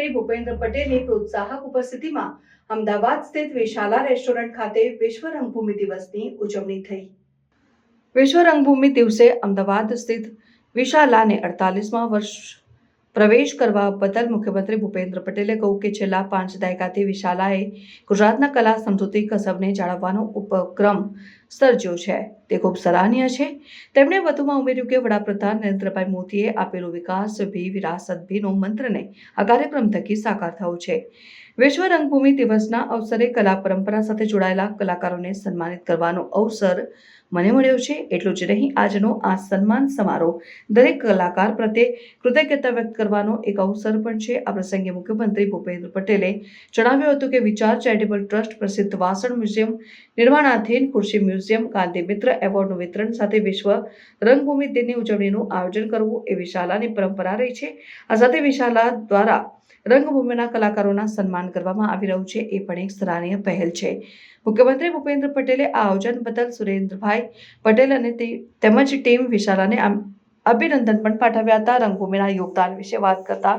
મુખ્યમંત્રી ભૂપેન્દ્ર પટેલની પ્રોત્સાહક ઉપસ્થિતિમાં અમદાવાદ સ્થિત વિશાલા રેસ્ટોરન્ટ ખાતે વિશ્વ રંગભૂમિ દિવસની ઉજવણી થઈ। વિશ્વ રંગભૂમિ દિવસે અમદાવાદ સ્થિત વિશાલાને 48મા વર્ષ પ્રવેશ કરવા બદલ મુખ્યમંત્રી ભૂપેન્દ્ર પટેલે કહ્યું કે છેલ્લા 5 દાયકાથી વિશાલાએ ગુજરાતના કલા સંસ્કૃતિ કસબને જાળવવાનો ઉપક્રમ સર્જ્યો છે, તે ખૂબ સરાહનીય છે। તેમણે વધુમાં ઉમેર્યું કે વડાપ્રધાન નરેન્દ્રભાઈ મોદીએ આપેલું વિકાસ ભી વિરાસત ભીનો મંત્રને આ કાર્યક્રમ થકી સાકાર થયો છે। વિશ્વ રંગભૂમિ દિવસના અવસરે કલા પરંપરા સાથે જોડાયેલા કલાકારોને સન્માનિત કરવાનો અવસર મને મળ્યો છે। એટલું જ નહીં, આજનો આ સન્માન સમારોહ દરેક કલાકાર પ્રત્યે કૃતજ્ઞતા વ્યક્ત કરવાનો એક અવસર પણ છે। આ પ્રસંગે મુખ્યમંત્રી ભૂપેન્દ્ર પટેલે જણાવ્યું હતું કે વિચાર ચેરિટેબલ ટ્રસ્ટ, પ્રસિદ્ધ વાસણ મ્યુઝિયમ, નિર્માણાધીન ખુરશી મ્યુઝિયમ, ગાંધી મિત્ર એવોર્ડનું વિતરણ સાથે વિશ્વ રંગભૂમિ દિનની ઉજવણીનું આયોજન કરવું એ વિશાલાની પરંપરા રહી છે। આ સાથે વિશાલા દ્વારા રંગભૂમિના કલાકારોના સન્માન કરવામાં આવી રહ્યું છે, એ પણ એક સરાહનીય પહેલ છે। મુખ્યમંત્રી ભૂપેન્દ્ર પટેલે આ આયોજન બદલ સુરેન્દ્રભાઈ પટેલ અને તેમજ ટીમ વિશાલાને અભિનંદન પણ પાઠવ્યા હતા। રંગભૂમિના યોગદાન વિશે વાત કરતા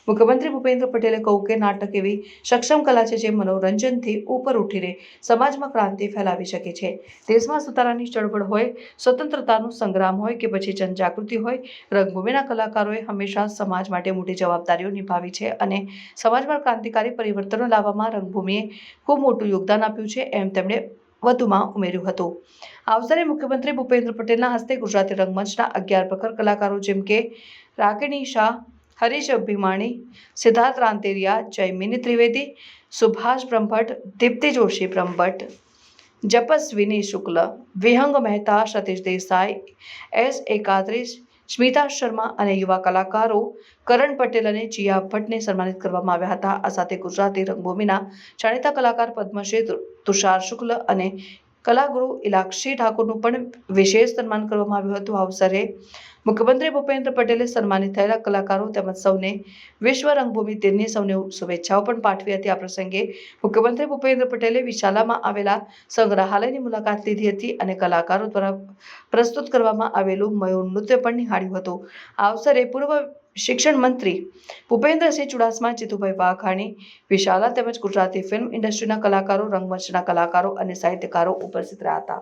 મુખ્યમંત્રી ભૂપેન્દ્ર પટેલે કહ્યું કે નાટક એવી સક્ષમ કલા છે જે મનોરંજનથી ઉપર ઉઠીને સમાજમાં ક્રાંતિ ફેલાવી શકે છે। દેશમાં સુધારાની ચળવળ હોય, સ્વતંત્રતાનો સંગ્રામ હોય કે પછી જનજાગૃતિ હોય, રંગભૂમિના કલાકારોએ હંમેશા સમાજ માટે મોટી જવાબદારીઓ નિભાવી છે અને સમાજમાં ક્રાંતિકારી પરિવર્તનો લાવવામાં રંગભૂમિએ ખૂબ મોટું યોગદાન આપ્યું છે, એમ તેમણે વધુમાં ઉમેર્યું હતું। આ અવસરે મુખ્યમંત્રી ભૂપેન્દ્ર પટેલના હસ્તે ગુજરાતી રંગમંચના 11 પ્રખર કલાકારો જેમ કે રાગિણી શાહ, હરીશ ભીમાણી, સિદ્ધાર્થ રાંદેરિયા, જયમિની ત્રિવેદી, સુભાષ બ્રહ્મભટ્ટ, દીપ્તિ જોશી બ્રહ્મભટ્ટ, જપસ્વિની શુક્લ, વિહંગ મહેતા, સતીશ દેસાઈ, એસ એકાત્રીસ, સ્મિતા શર્મા અને યુવા કલાકારો કરણ પટેલ અને જીયા ભટ્ટને સન્માનિત કરવામાં આવ્યા હતા। આ સાથે ગુજરાતી રંગભૂમિના જાણીતા કલાકાર પદ્મશ્રી તુષાર શુક્લ અને કલાગુરુ ઇલાક્ષી ઠાકોરનું પણ વિશેષ સન્માન કરવામાં આવ્યું હતું। આ અવસરે મુખ્યમંત્રી ભૂપેન્દ્ર પટેલે સન્માનિત થયેલા કલાકારો તેમજ સૌને વિશ્વ રંગભૂમિ દિનની સૌને શુભેચ્છાઓ પણ પાઠવી હતી। આ પ્રસંગે મુખ્યમંત્રી ભૂપેન્દ્ર પટેલે વિશાલામાં આવેલા સંગ્રહાલયની મુલાકાત લીધી હતી અને કલાકારો દ્વારા પ્રસ્તુત કરવામાં આવેલું મયુર નૃત્ય પણ નિહાળ્યું હતું। આ અવસરે પૂર્વ શિક્ષણ મંત્રી ભૂપેન્દ્રસિંહ ચુડાસમા, જીતુભાઈ વાઘાણી, વિશાલા તેમજ ગુજરાતી ફિલ્મ ઇન્ડસ્ટ્રીના કલાકારો, રંગમંચના કલાકારો અને સાહિત્યકારો ઉપસ્થિત રહ્યા હતા।